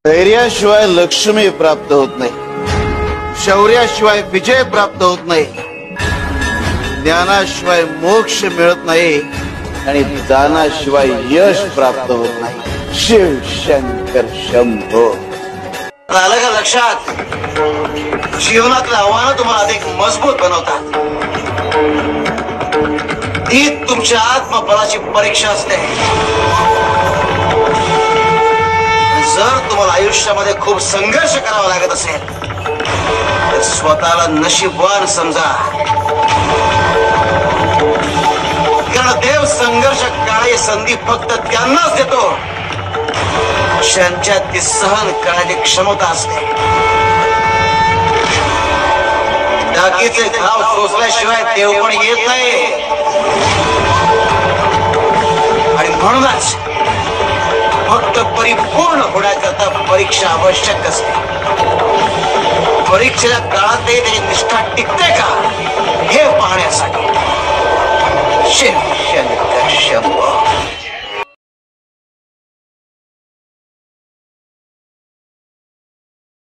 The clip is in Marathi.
धैर्याशिवाय लक्ष्मी प्राप्त होत नाही, शौर्याशिवाय विजय प्राप्त होत नाही, ज्ञानाशिवाय मोक्ष मिळत नाही आणि दानाशिवाय यश प्राप्त होत नाही। शिव शंकर शंभो। आलं का लक्षात? जीवनातलं आव्हानं तुम्हाला अधिक मजबूत बनवतात। ही तुमच्या आत्मबलाची परीक्षा असते। जर तुम्हाला आयुष्यामध्ये खूप संघर्ष करावा लागत असेल तर स्वतःला नशीबवान समजा, कारण देव संघर्ष काळाची संधी फक्त त्यांनाच देतो ज्यांच्यात ती सहन करण्याची क्षमता असते। टाकीचे घाव सोसल्याशिवाय देव पण येत नाही आणि म्हणूनच फक्त परिपूर्ण होण्याकरता परीक्षा आवश्यक असते। परीक्षेच्या काळातही त्याची निष्ठा टिकते का हे पाहण्यासाठी